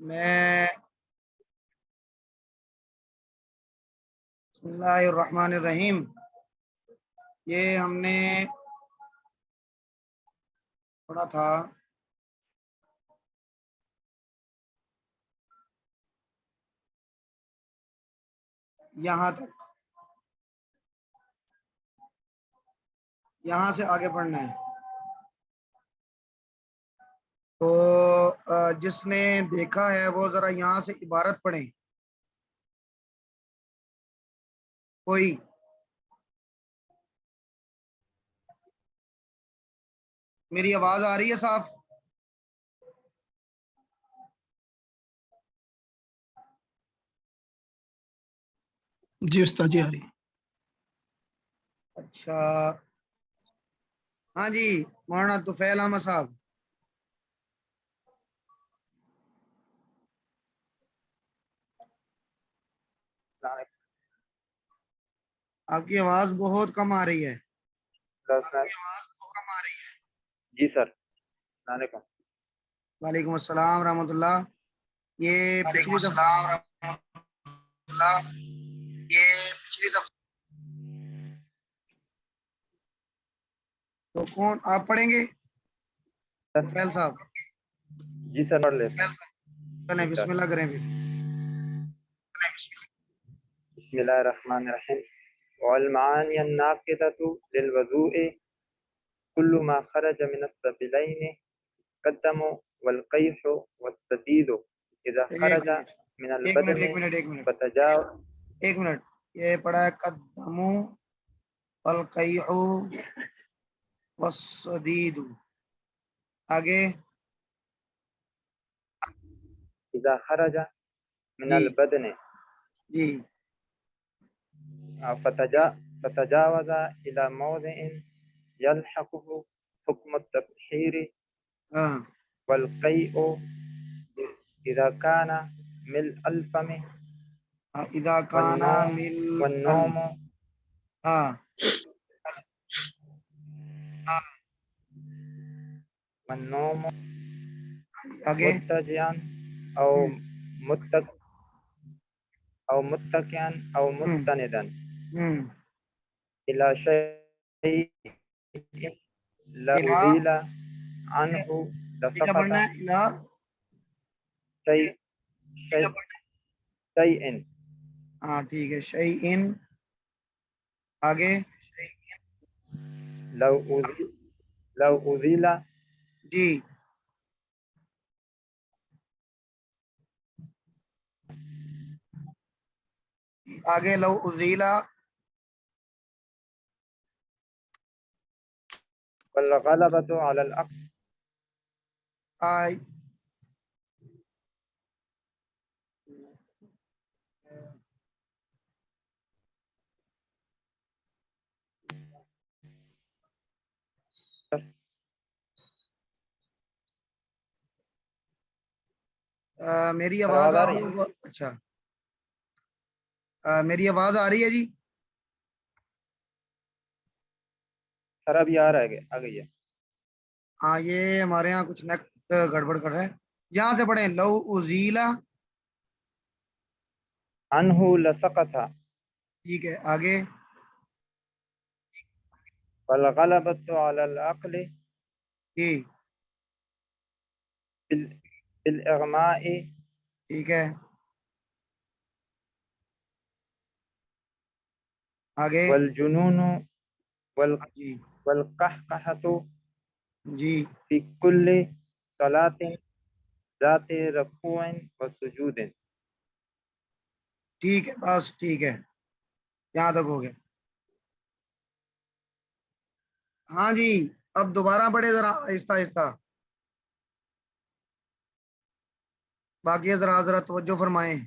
میں بسم اللہ الرحمن الرحیم، یہ ہم نے پڑھا تھا یہاں تک، یہاں سے آگے پڑھنا ہے۔ تو جس نے دیکھا ہے وہ ذرا یہاں سے عبارت پڑھیں۔ کوئی میری آواز آ رہی ہے صاف؟ جی استاد جی آ رہی ہے۔ اچھا ہاں جی، مولانا طفیل احمد صاحب، آپ کی آواز بہت کم آ رہی ہے۔ جی سر، السلام علیکم۔ وعلیکم السلام ورحمۃ اللہ۔ یہ پچھلی دفعہ تو کون آپ پڑھیں گے؟ طفیل صاحب جی سر پڑھ لیتے ہیں۔ چلیں بسم اللہ کریں پھر۔ بسم اللہ الرحمن الرحیم۔ والمعانی الناقضة للوضوء كل ما خرج من السبيلين قدم والقيح والسديد إذا خرج من البدن فتجاوز۔ ایک منٹ، یہ پڑھا ہے قدمو والقیح والصدید، آگے إذا خرج من جی البدن جی فتجاوز إلى موضع يلحقه حكم التطهير ہاں والقيء إذا كان ملء الفم اذا کان مل والنوم ہاں والنوم آگے متجعا أو متكئا أو مستندا إلى شيء لو أزيل عنه کیا پڑھنا لسقط ہے؟ الا شيء ہاں ٹھیک ہے، شیئن، آگے لو أزيل جی آگے لو ازیلا والغلبة على العقل آئی میری آواز آ رہی ہے؟ اچھا میری آواز آ رہی ہے جی؟ سر ابھی آ رہا ہے، آ گئی ہے۔ ہاں یہ ہمارے یہاں کچھ نیٹ گڑبڑ کر رہا ہے، یہاں سے پڑھیں لو ازیلا، عنہ لسقط ٹھیک ہے، آگے والغلبة على العقل جی بالإغماء ٹھیک ہے، آگے والجنون جی والقحقحة جی في كل صلاة ذات ركوع وسجود۔ ٹھیک ہے، بس ٹھیک ہے، یہاں تک ہو گیا۔ ہاں جی اب دوبارہ پڑھے ذرا آہستہ آہستہ، باقی ذرا توجہ فرمائیں۔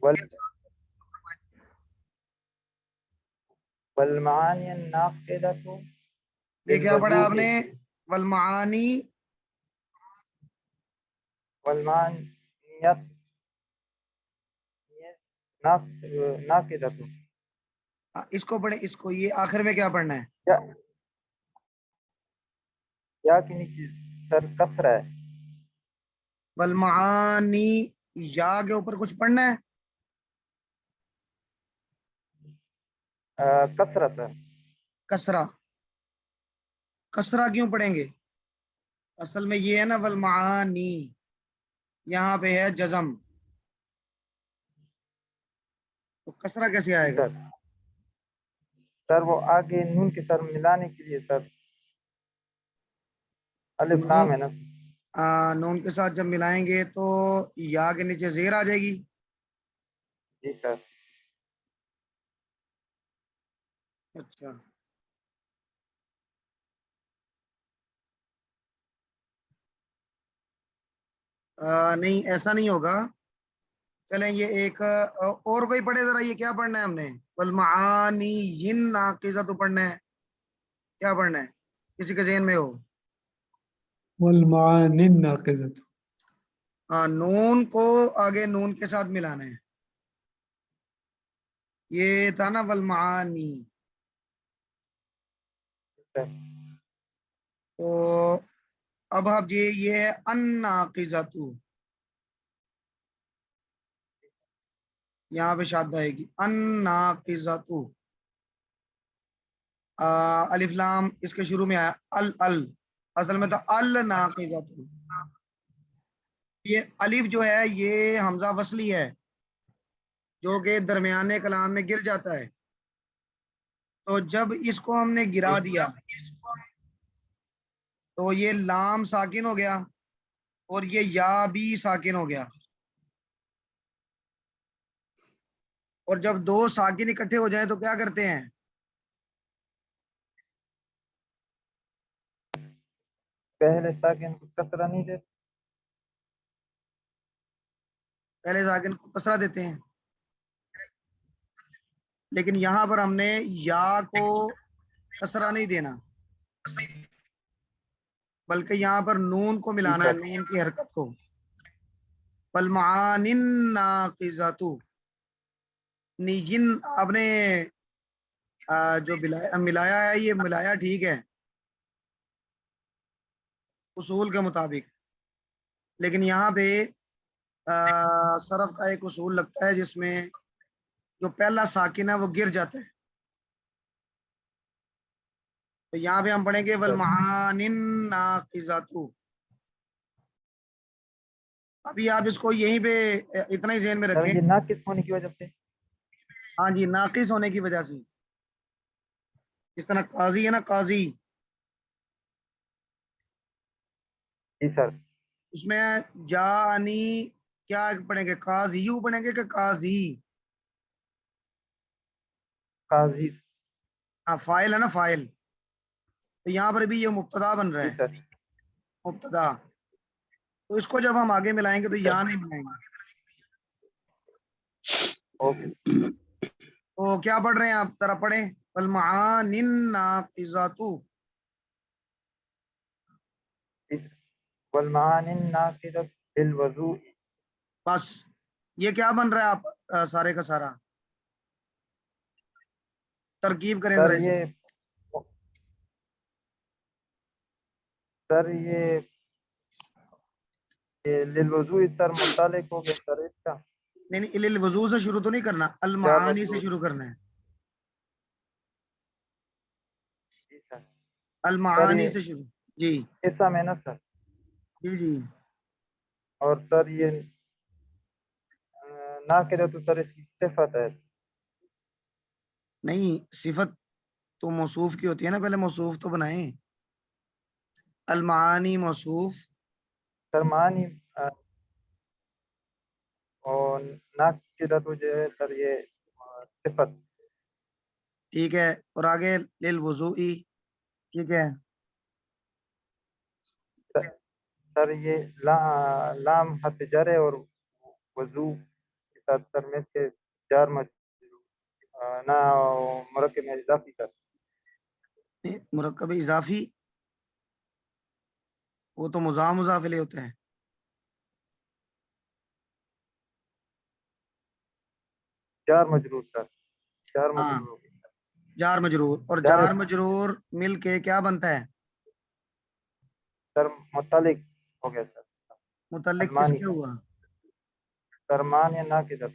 والمعاني الناقضة یہ کیا پڑھا آپ نے؟ للوضوء والمعانی والمعانيات ناقضة، اس کو پڑھیں، اس کو، یہ آخر میں کیا پڑھنا ہے؟ یا کی نیچے سر کسرہ ہے، والمعانی یا کے اوپر کچھ پڑھنا ہے؟ کثرہ سر. کسرہ. کسرہ کیوں پڑھیں گے؟ اصل میں یہ ہے نا والمعانی، یہاں پہ ہے جزم، تو کسرہ کیسے جی آئے گا؟ سر. سر وہ آگے نون کے ساتھ ملانے کے لیے سر الف نون لام ہے نا. نون کے ساتھ جب ملائیں گے تو یا کے نیچے زیر آ جائے گی. جی سر. اچھا، نہیں ایسا نہیں ہوگا. چلیں یہ ایک اور کوئی پڑھے ذرا، یہ کیا پڑھنا ہے ہم نے؟ والمعانی ین ناقصہ تو پڑھنا ہے، کیا پڑھنا ہے کسی کے ذہن میں ہو؟ والمعاني الناقصة. نون کو آگے نون کے ساتھ ملانا ہے، یہ تھا نا والمعانی. سر. تو اب آپ یہ ہے الناقصۃ، یہاں پہ شاد آئے گی الناقصۃ. الف لام اس کے شروع میں آیا ال اصل میں تھا الناقصۃ. یہ الف جو ہے یہ حمزہ وصلی ہے جو کہ درمیانے کلام میں گر جاتا ہے، تو جب اس کو ہم نے گرا دیا تو یہ لام ساکن ہو گیا اور یہ یا بھی ساکن ہو گیا، اور جب دو ساکن اکٹھے ہو جائیں تو کیا کرتے ہیں؟ پہلے ساکن کو کثرہ نہیں دیتے. پہلے ساکن کو کسرہ دیتے ہیں، لیکن یہاں پر ہم نے یا کو کسرہ نہیں دینا بلکہ یہاں پر نون کو جی ملانا ہے، سر. نون کی حرکت کو. والمعانی الناقصۃ، نیجن آپ نے جو ملایا ہے یہ ملایا ٹھیک ہے اصول کے مطابق، لیکن یہاں پہ صرف کا ایک اصول لگتا ہے جس میں جو پہلا ساکن ہے وہ گر جاتا ہے. تو یہاں پہ ہم پڑھیں گے والمعانی الناقصۃ. ابھی آپ اس کو یہیں پہ اتنا ہی ذہن میں سر رکھیں. یہ ناقص ہونے کی وجہ سے. ہاں جی، ناقص ہونے کی وجہ سے، جس طرح قاضی ہے نا قاضی، جی سر. اس میں جانی کیا پڑھیں گے؟ قاضی یوں پڑھیں گے کہ قاضی؟ قاضی. ہاں فائل ہے نا فائل، تو یہاں پر بھی یہ مبتدا بن رہا جی ہے، سر. مبتدا. تو اس کو جب ہم آگے ملائیں گے تو جی سر. یہاں نہیں ملائیں گے. اوکے. تو کیا پڑھ رہے ہیں آپ؟ ذرا پڑھیں والمعانی الناقصۃ. والمعانی الناقصة بالوضوء. بس یہ کیا بن رہا ہے آپ سارے کا سارا ترکیب کریں ذرا سر اس کی. یہ للوضوء سر متعلق ہو گیا سر اس کا. نہیں نہیں، الوضو سے شروع تو نہیں کرنا، جار المعانی سے مجرور. شروع کرنا ہے. جی سر. سر المعانی یہ سے شروع. جی اسم ہے نا سر. جی جی. اور سر یہ ناقصہ تو سر اس کی صفت ہے. نہیں، صفت تو موصوف کی ہوتی ہے نا، پہلے موصوف تو بنائیں. المعانی موصوف، سر معنی اور ناقصہ تو جو ہے سر یہ صفت. ٹھیک ہے، اور آگے للوضوئی، ٹھیک ہے. سر یہ لام حرف جر ہے اور وضو کے ساتھ سر میں سے جار نہ مرکب میں اضافی سر. مرکب اضافی وہ تو مضاف علیہ ہوتا ہے. جار مجرور سر. جار ہاں، مجرور ہو گیا. جار مجرور، اور جار جار مجرور مل کے کیا بنتا ہے؟ سر متعلق ہو گیا سر. متعلق کس المانی کے سر. ہوا؟ سر مان یا ناقضہ؟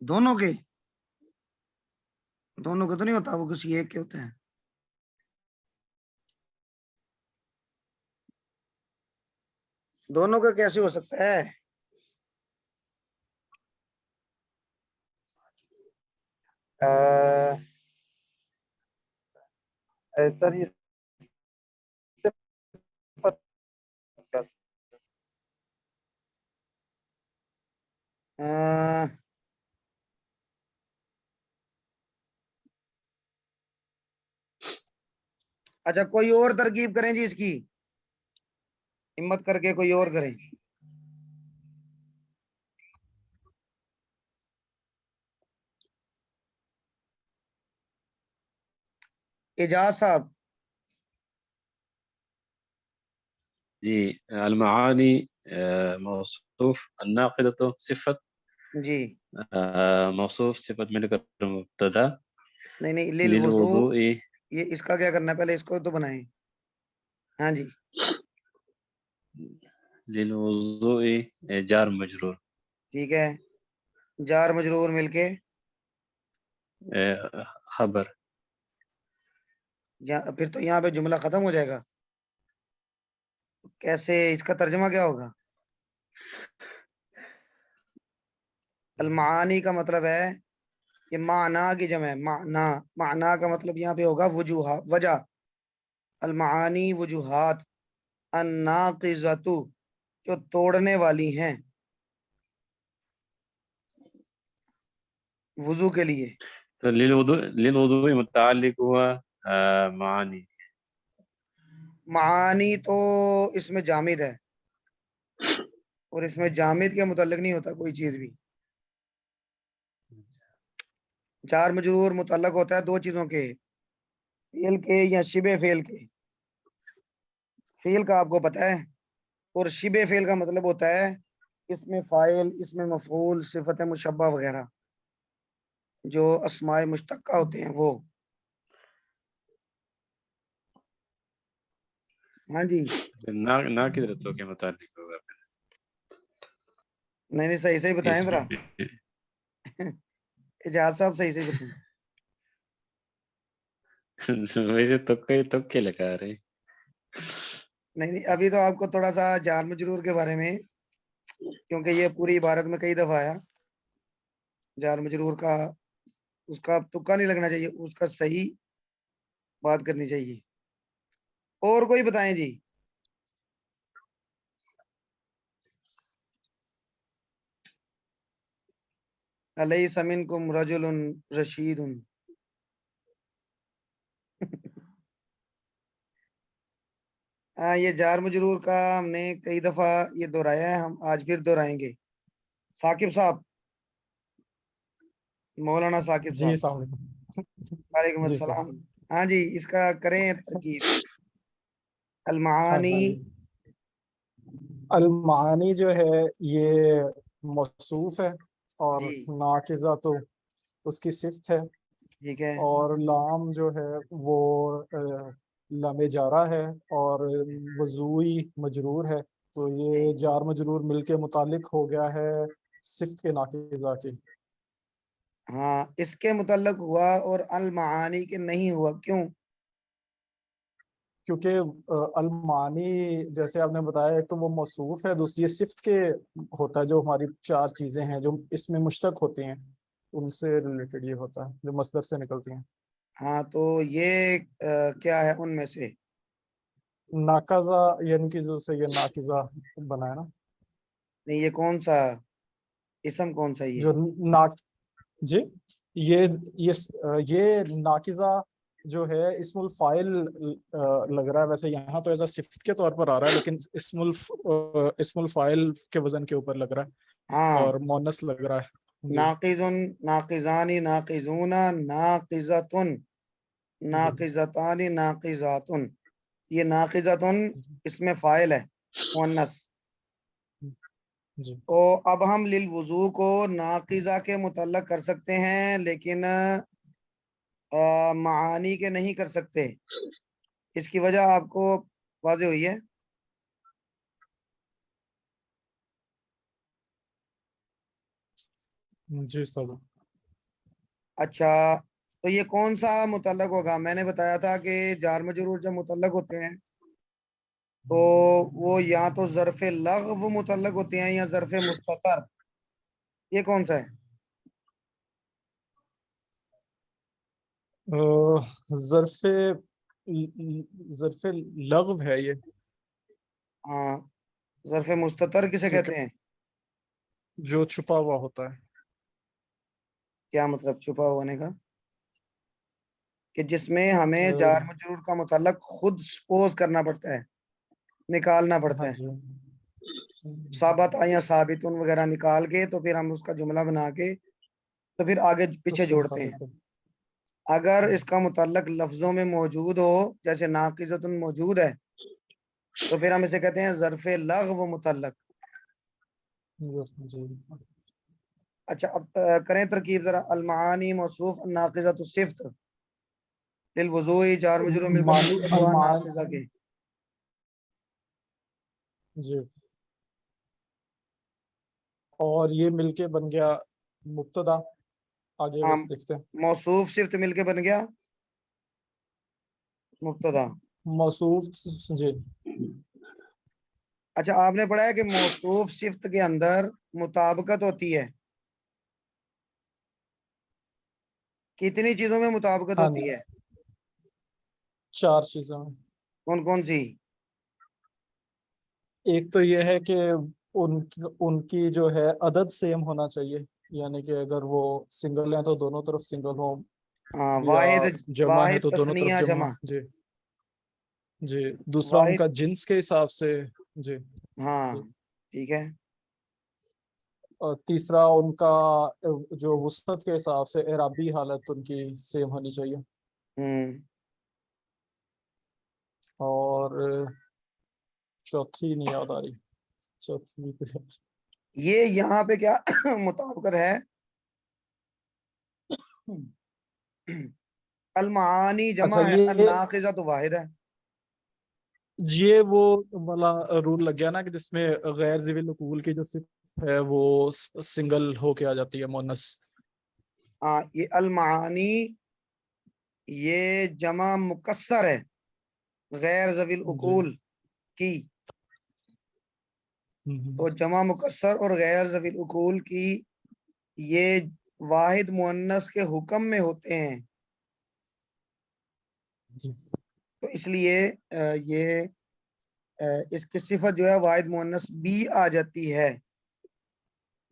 دونوں کے تو نہیں ہوتا، وہ کسی ایک کے ہوتے ہیں. دونوں کا کیسے ہو سکتا ہے؟ سر یہ صفت کا- اچھا کوئی اور ترکیب کریں جی اس کی، ہمت کر کے کوئی اور کریں. اجاز صاحب. جی المعانی موصوف، الناقدة صفت، جی موصوف صفت مل کر مبتدا، نہیں للوضوء، للوضوء یہ اس کا کیا کرنا ہے، پہلے اس کو تو بنائیں. ہاں جی للوضوء جار مجرور، ٹھیک ہے، جار مجرور مل کے خبر. پھر تو یہاں پہ جملہ ختم ہو جائے گا. کیسے، اس کا ترجمہ کیا ہوگا؟ المعانی کا مطلب ہے کہ معنی کی جمع ہے، معنی کا مطلب یہاں پہ ہوگا وجوہ، وجہ. المعانی وجوہات، الناقضۃ جو توڑنے والی ہیں وضو کے لیے. تو للوضوء متعلق ہوا معانی. معانی تو اس میں جامد ہے، اور اس میں جامد کے متعلق نہیں ہوتا کوئی چیز بھی. جار مجرور متعلق ہوتا ہے دو چیزوں کے، فعل کے یا شبہ فعل کے. فعل کا آپ کو پتہ ہے، اور شبہ فعل کا مطلب ہوتا ہے اس میں فاعل، اس میں مفعول، صفت مشبہ وغیرہ جو اسماء مشتقہ ہوتے ہیں وہ. ہاں جی ناقدتوں کے متعلق ہوگا. نہیں صحیح صحیح بتائیں ذرا. اجاز صاحب صحیح صحیح بتائیں. ویسے تک لگا رہے. نہیں ابھی تو آپ کو تھوڑا سا جار مجرور کے بارے میں، کیونکہ یہ پوری عبارت میں کئی دفعہ آیا، جار مجرور کا اس کا تکا نہیں لگنا چاہیے، اس کا صحیح بات کرنی چاہیے. اور کوئی بتائیں جی. الیس منکم رجل رشید. یہ جار مجرور کا ہم نے کئی دفعہ یہ دہرایا ہے، ہم آج پھر دہرائیں گے. ثاقب صاحب، مولانا ثاقب جی صاحب. السلام علیکم. وعلیکم جی سر. السلام. ہاں جی اس کا کریں ترکیب. ہاں المعانی. جی. المعانی جو ہے یہ موصوف ہے، اور جی ناقضہ تو اس کی صفت ہے، ٹھیک ہے. اور لام جو ہے وہ لام جارہ ہے، اور وضوئی مجرور ہے. تو یہ جار مجرور مل کے متعلق ہو گیا ہے صفت کے ناقضہ کی. ہاں اس کے متعلق ہوا اور المعانی کے نہیں ہوا، کیوں؟ کیونکہ المعانی جیسے آپ نے بتایا، ایک تو وہ موصوف ہے، دوسری صفت کے ہوتا ہے، جو ہماری چار چیزیں ہیں جو اس میں مشتق ہوتی ہیں ان سے ریلیٹڈ یہ ہوتا ہے، جو مصدر سے نکلتی ہیں. ہاں تو یہ کیا ہے ان میں سے؟ ناقضہ، یعنی کہ جو سے یہ ناقضہ بنا ہے نا، نہیں یہ کون سا اسم، کون سا یہ؟ جو ناق جی یہ ناقضہ جو ہے اسم الفاعل لگ رہا ہے، ویسے یہاں تو ایز اے صفت کے طور پر آ رہا ہے، لیکن اسم الفاعل کے وزن کے اوپر لگ رہا ہے ہاں اور مونس لگ رہا ہے. جی ناقضن، ناقضانی، ناقضون، ناقضتن، ناقضتانی، ناقضاتن. یہ ناقضتن اس میں فاعل ہے مؤنث. جی تو اب ہم للوضو کو ناقضہ کے متعلق کر سکتے ہیں، لیکن معانی کے نہیں کر سکتے. اس کی وجہ آپ کو واضح ہوئی ہے. جی استاد اچھا تو یہ کون سا متعلق ہوگا؟ میں نے بتایا تھا کہ جار مجرور جب متعلق ہوتے ہیں تو وہ یا تو ظرف لغو متعلق ہوتے ہیں یا ظرف مستتر. یہ کون سا ہے؟ ظرف ظرف لغو ہے یہ، ہاں ظرف مستتر کسے جو کہ کہتے ہیں؟ جو چھپا ہوا ہوتا ہے. کیا مطلب چھپا ہونے کا؟ کہ جس میں ہمیں جار مجرور کا متعلق خود سپوز کرنا پڑتا ہے، نکالنا پڑتا ہاں ہے. جی ثابت یا ثابتن وغیرہ نکال کے تو پھر ہم اس کا جملہ بنا کے تو پھر آگے پیچھے جوڑتے ہیں. اگر اس کا متعلق لفظوں میں موجود ہو جیسے ناقصۃ موجود ہے تو پھر ہم اسے کہتے ہیں ظرف لغو متعلق. جی اچھا اب کریں ترکیب ذرا. المعانی موصوف ناقصۃ الصفت للوضوء جار مجرور مل کر معنی منصوب ہوا ناقصہ کے. جی اور یہ مل کے بن گیا مبتدا. آگے ہاں بس دیکھتے ہیں. موصوف صفت مل کے بن گیا مبتدا. موصوف جی اچھا آپ نے پڑھا ہے کہ موصوف صفت کے اندر مطابقت ہوتی ہے. کتنی چیزوں میں مطابقت ہاں ہوتی جی ہے؟ 4 چیزیں. کون کون سی؟ ایک تو یہ ہے کہ ان کی جو ہے عدد سیم ہونا چاہیے، یعنی کہ اگر وہ سنگل ہیں تو دونوں طرف سنگل ہو، ہاں یا واحد جمع ہے واحد تو دونوں طرف تثنیہ جمع. جمع. جی جی دوسرا ان واحد کا جنس کے حساب سے. جی ہاں ٹھیک ہے. اور تیسرا ان کا جو وسعت کے حساب سے اعرابی حالت ان کی سیم ہونی چاہیے. ہوں اور چوتھی نہیں یاد آ رہی. چوتھی یہ یہاں پہ کیا مطابقت ہے؟ المعانی جمع اچھا ہے، یہ الناقضۃ واحد ہے. وہ والا رول لگ گیا نا کہ جس میں غیر ذوی العقول کی جو صفت ہے وہ سنگل ہو کے آ جاتی ہے، مؤنث. ہاں یہ المعانی یہ جمع مکسر ہے غیر ذوی جی العقول کی. تو جمع مکسر اور غیر ذوی العقول کی یہ واحد مؤنث کے حکم میں ہوتے ہیں. جی تو اس لیے یہ اس کی صفت جو ہے واحد مؤنث بھی آ جاتی ہے.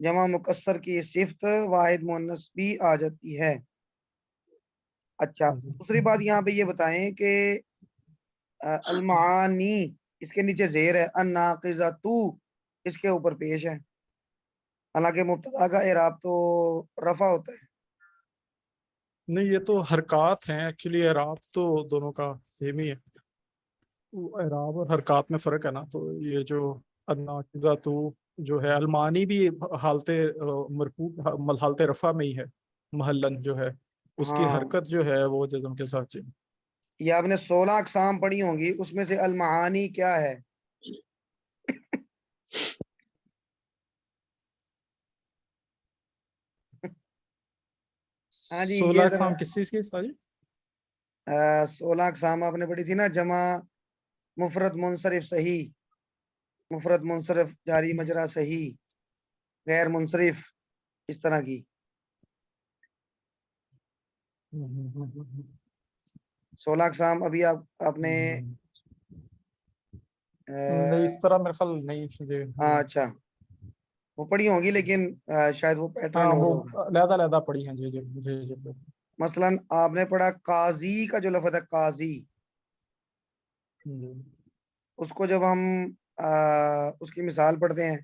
جمع مکسر کی صفت واحد مؤنث بھی آ جاتی ہے. اچھا دوسری بات یہاں پہ یہ بتائیں کہ المعانی اس کے نیچے زیر ہے، الناقضۃ اس کے اوپر پیش ہے، حالانکہ مبتدا کا اعراب تو رفع ہوتا ہے. نہیں یہ تو حرکات ہیں ایکچولی، اعراب تو دونوں کا سیم ہی ہے. اعراب اور حرکات میں فرق ہے نا. تو یہ جو الناقضۃ جو ہے المعانی بھی حالت مرفوع حالت رفع میں ہی ہے، محلن جو ہے اس کی ہاں حرکت جو ہے وہ جزم کے ساتھ. یہ آپ نے 16 اقسام پڑھی ہوں گی، اس میں سے المعانی کیا ہے؟ ہاں جی 16 یہ ذرا اقسام کس چیز کی استاد جی؟ 16 اقسام آپ نے پڑھی تھی نا. جمع مفرد منصرف صحیح، مفرد منصرف جاری مجرا صحیح، غیر منصرف، اس طرح کی 16 اقسام ابھی آپ نے نہیں اس طرح میرے خیال نہیں. ہاں اچھا وہ پڑھی ہوں گی لیکن شاید وہ پیٹرن ہاں اور وہ ہوگا. علیحدہ علیحدہ پڑھی ہیں. جی جی جی جی مثلا آپ نے پڑھا قاضی کا جو لفظ ہے قاضی، جی اس کو جب ہم اس کی مثال پڑھتے ہیں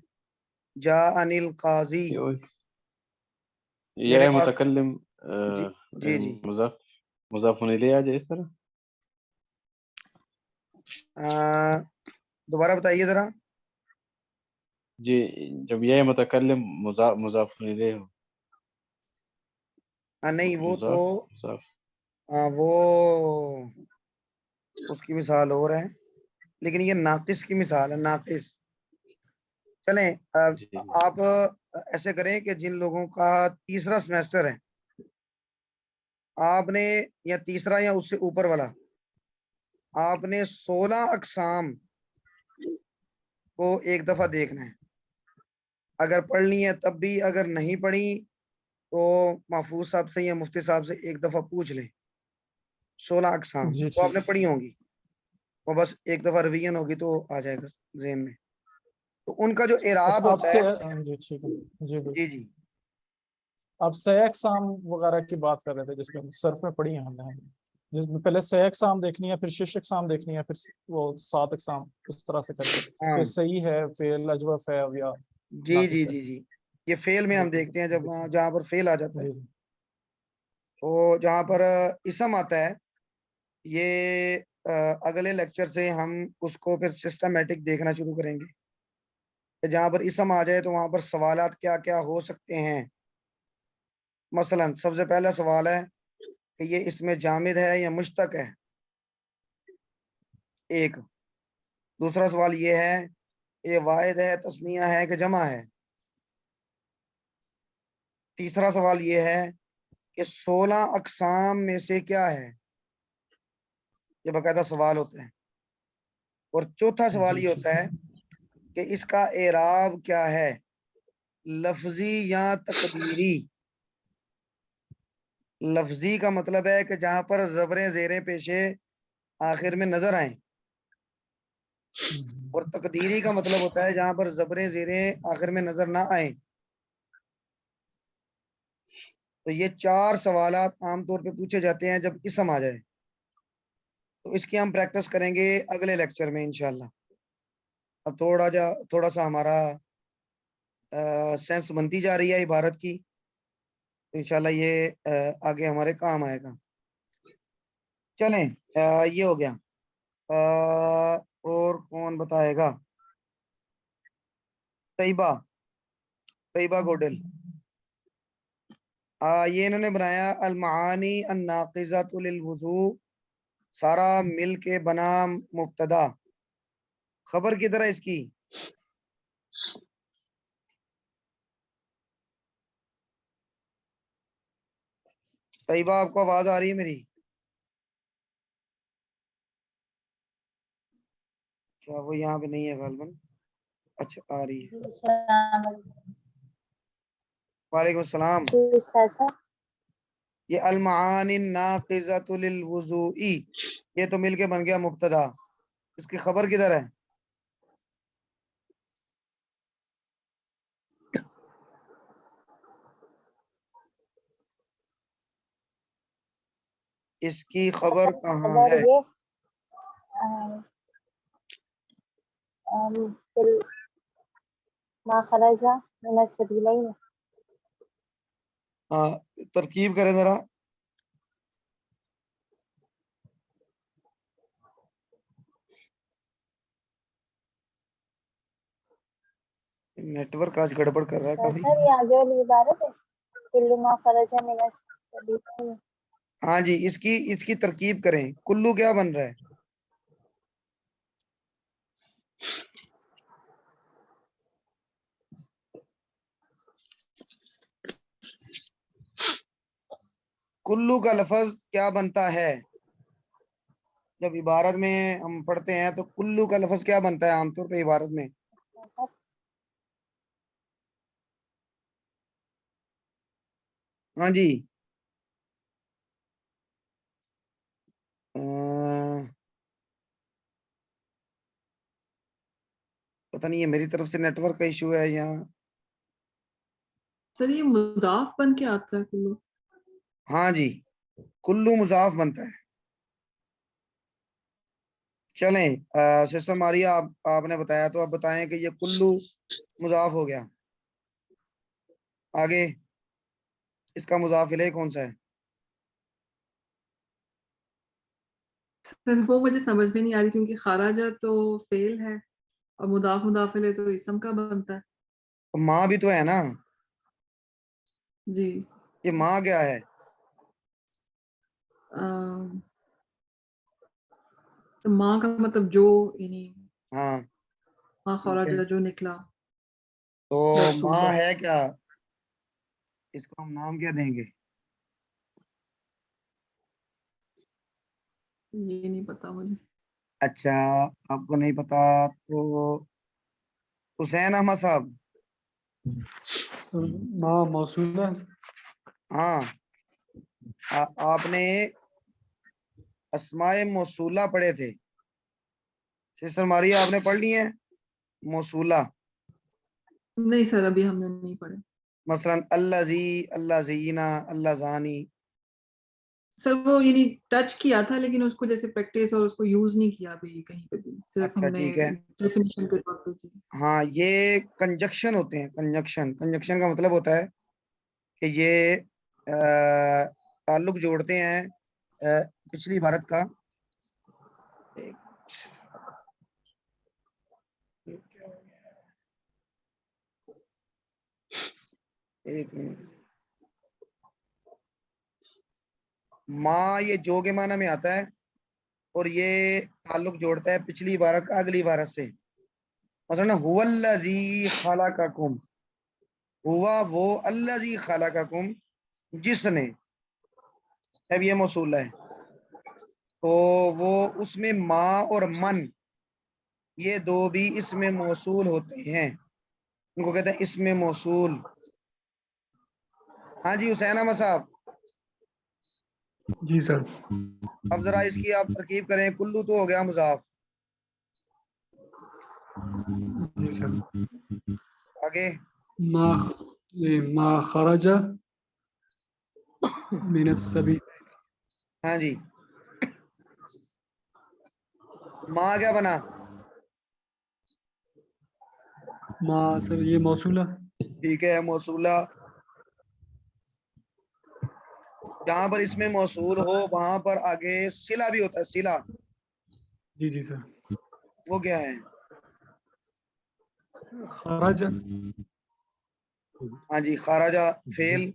جا انل قاضی، میرے یا پاس. متکلم جی جی جی مضاف مضاف الیہ آ جائے اس طرح. دوبارہ بتائیے ذرا. جی جب یہ متکلم مضاف الیہ ہو. نہیں وہ تو مضاف وہ اس کی مثال اور ہے، لیکن یہ ناقص کی مثال ہے. ناقص چلیں جی آپ ایسے کریں کہ جن لوگوں کا تیسرا سمیسٹر ہے آپ نے، یا تیسرا یا اس سے اوپر والا، آپ نے 16 اقسام کو ایک دفعہ دیکھنا ہے. اگر پڑھنی ہے تب بھی، اگر نہیں پڑھی تو محفوظ صاحب سے یا مفتی صاحب سے ایک دفعہ پوچھ لیں. 16 اقسام جی تو آپ نے ٹھیک. پڑھی ہوں گی، وہ بس ایک دفعہ ریویژن ہوگی تو آ جائے گا ذہن میں. تو ان کا جو اعراب اچھا آپ ہوتا سے ہے، جی ٹھیک ہے. جی جی جی آپ سہ اقسام وغیرہ کی بات کر رہے تھے جس میں صرف میں پڑھی ہیں ہم نے، جس میں پہلے سہ اقسام دیکھنی ہے، پھر شش اقسام دیکھنی ہے، پھر وہ 7 اقسام، اس طرح سے کر کے ہاں کہ صحیح ہے، فعل اجوف ہے یا جی جی ناقص ہے. جی جی یہ فیل میں ہم دیکھتے ہیں، جب جہاں پر فیل آ جاتا ہے. جی تو جہاں پر اسم آتا ہے، یہ اگلے لیکچر سے ہم اس کو پھر سسٹمیٹک دیکھنا شروع کریں گے کہ جہاں پر اسم آ جائے تو وہاں پر سوالات کیا کیا ہو سکتے ہیں. مثلا سب سے پہلا سوال ہے کہ یہ اس میں جامد ہے یا مشتق ہے، ایک. دوسرا سوال یہ ہے یہ واحد ہے، تثنیہ ہے کہ جمع ہے. تیسرا سوال یہ ہے کہ 16 اقسام میں سے کیا ہے. یہ باقاعدہ سوال ہوتے ہیں. اور چوتھا سوال جی یہ ٹھیک. ہوتا ہے کہ اس کا اعراب کیا ہے، لفظی یا تقدیری. لفظی کا مطلب ہے کہ جہاں پر زبریں زیریں پیشے آخر میں نظر آئیں، اور تقدیری کا مطلب ہوتا ہے جہاں پر زبریں زیریں آخر میں نظر نہ آئیں. تو یہ 4 سوالات عام طور پہ پوچھے جاتے ہیں جب اسم آ جائے. تو اس کی ہم پریکٹس کریں گے اگلے لیکچر میں انشاءاللہ. اب تھوڑا سا ہمارا سینس بنتی جا رہی ہے عبارت کی، تو انشاءاللہ یہ آگے ہمارے کام آئے گا. چلیں یہ ہو گیا. اور کون بتائے گا؟ طیبہ گوڈل. یہ انہوں نے بنایا المعانی الناقضۃ للوضوء، سارا مل کے بنا مبتدا. خبر کدھر ہے اس کی؟ طیبہ آپ کو آواز آ رہی ہے میری؟ اچھا وہ یہاں پہ نہیں ہے غالباً. اچھا آ رہی ہے. وعلیکم السلام. یہ المعانی الناقضۃ للوضوء، یہ تو مل کے بن گیا مبتدا. اس کی خبر کدھر ہے؟ اس کی خبر کہاں ہے؟ ہاں ترکیب کریں ذرا. نیٹ ورک آج گڑبڑ کر رہا ہے کافی. ہاں جی اس کی ترکیب کریں. کلو کیا بن رہا ہے؟ کلو کا لفظ کیا بنتا ہے؟ جب عبارت میں ہم پڑھتے ہیں تو کلو کا لفظ کیا بنتا ہے عام طور پہ عبارت میں؟ ہاں جی پتہ نہیں ہے میری طرف سے نیٹ ورک کا ایشو ہے یا سر یہ مضاف بن کے آتا ہے کلو؟ ہاں جی کلو مضاف بنتا ہے. چلیں سسٹر ماریا آپ نے بتایا تو اب بتائیں کہ یہ کلو مضاف ہو گیا. آگے اس کا مضاف الیہ کون سا ہے؟ سر وہ مجھے سمجھ میں نہیں آ رہی کیونکہ خارجہ تو فعل ہے اور مضاف الیہ تو اسم کا بنتا ہے. ماں بھی تو ہے نا. جی یہ ماں کیا ہے؟ تو ماں کا مطلب جو، یعنی ہاں ماں ٹھیک ہے. خارجہ جو نکلا. تو رسول ماں اللہ. ہے کیا، اس کو ہم نام کیا دیں گے؟ یہ نہیں پتا مجھے. اچھا آپ کو نہیں پتا تو حسین احمد صاحب. سر ماں موصولہ ہے سر. ہاں آپ نے اسماء موصولہ پڑھے تھے، سسٹر ماریا آپ نے پڑھ لی ہیں موصولہ، نہیں سر ابھی ہم نے نہیں پڑھے. مثلا اللہ زی، اللہ زینا، اللہ زانی. سر وہ یعنی ٹچ کیا تھا لیکن اس کو جیسے پریکٹس اور اس کو یوز نہیں کیا ابھی کہیں پہ بھی، صرف اچھا ہم نے ٹھیک ہے. ڈیفینیشن کے طور پہ کی. ہاں یہ کنجکشن ہوتے ہیں، کنجکشن کا مطلب ہوتا ہے کہ یہ تعلق جوڑتے ہیں پچھلی عبارت کا. ایک منٹ. ماں یہ جو کے معنی میں آتا ہے اور یہ تعلق جوڑتا ہے پچھلی عبارت کا اگلی عبارت سے. مثلا هو الذی خلقکم، ہوا وہ، الذی خلقکم جس نے، اب یہ موصول ہے تو وہ اس میں ما اور من یہ دو بھی اس میں موصول ہوتے ہیں، ان کو کہتے ہیں اس میں موصول. ہاں جی حسین احمد صاحب، جی سر. اب ذرا اس کی آپ ترکیب کریں. کلو تو ہو گیا مضاف، جی سر. آگے ما خرج من السبیل. ہاں جی ماں کیا بنا؟ ما سر یہ موصولہ. ٹھیک ہے موصولہ. جہاں پر اس میں موصول ہو وہاں پر آگے صلہ بھی ہوتا ہے، صلہ. جی جی سر. وہ کیا ہے؟ خرج. ہاں جی خارجہ فعل.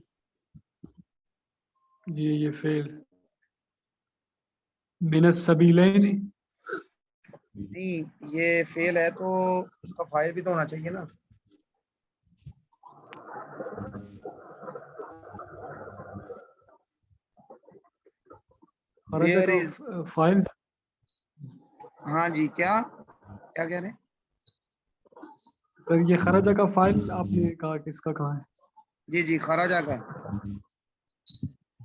جی یہ فعل. من السبیلین. نہیں یہ فعل ہے تو اس کا فاعل بھی تو ہونا چاہیے نا. خرج There کا is- فاعل. ہاں جی کیا کیا کہہ رہے ہیں؟ سر یہ خرج کا فاعل آپ نے کہا کس کا کہا ہے؟ جی جی خراجہ کا.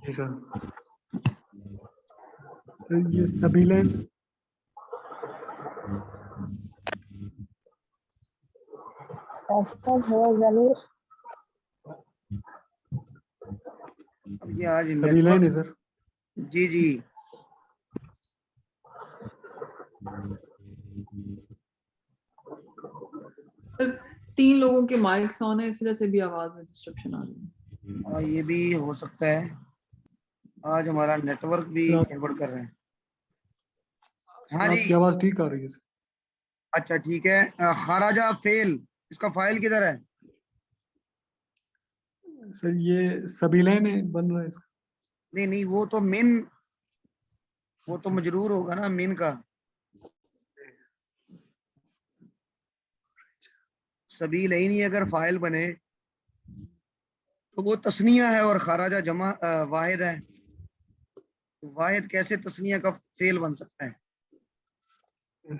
جی سر. سر یہ سبیلین. اب یہ آج نیٹ سبیلین ہے ورک. سر. جی جی سر 3 لوگوں کے مائکس آن ہے اس وجہ سے بھی آواز میں ڈسٹرپشن آ رہی ہے. یہ بھی ہو سکتا ہے، آج ہمارا نیٹ ورک بھی سر گڑبڑ کر رہے ہیں. ہاں سر آپ جی کی آواز ٹھیک آ رہی ہے سر. اچھا ٹھیک ہے. خراجہ فعل، اس کا فاعل کدھر ہے؟ سر یہ سبیلین بن رہا ہے اس کا. نہیں نہیں وہ تو من، وہ تو مجرور ہوگا نا من کا. سبیل ہی نہیں اگر فاعل بنے تو وہ تثنیہ ہے اور خراجہ جمع واحد ہے. واحد کیسے تثنیہ کا فعل بن سکتا ہے؟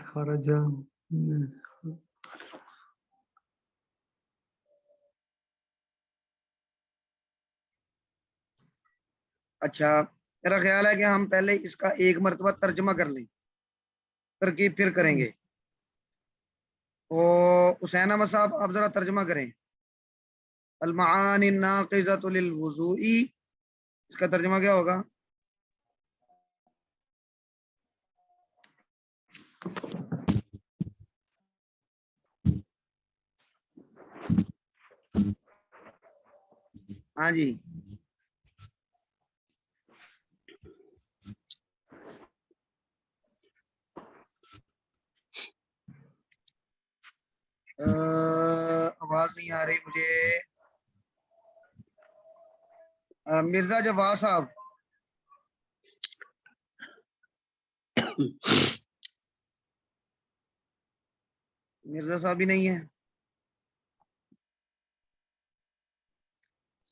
خرج. اچھا میرا خیال ہے کہ ہم پہلے اس کا ایک مرتبہ ترجمہ کر لیں، ترکیب پھر کریں گے. تو حسین احمد صاحب آپ ذرا ترجمہ کریں. المعانی الناقضۃ للوضوء، اس کا ترجمہ کیا ہوگا؟ ہاں جی آواز نہیں آ رہی مجھے. مرزا جواد صاحب. مرزا صاحب بھی نہیں ہے.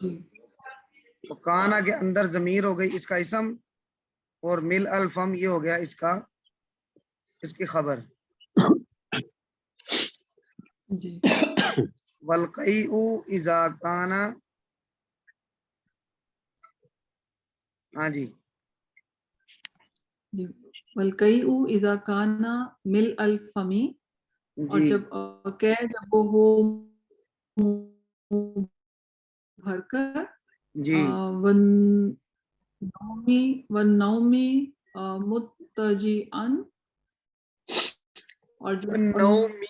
جی تو کانا کے اندر ضمیر ہو گئی اس کا اسم اور مل الفم یہ ہو گیا اس کا اس کی خبر. جی والقیء اذا کان ہاں جی جی والقیء اذا کان مل الفمی اور جی جب کہ جب وہ ہو بھر کر جی والنومی متجئن اور جب النوم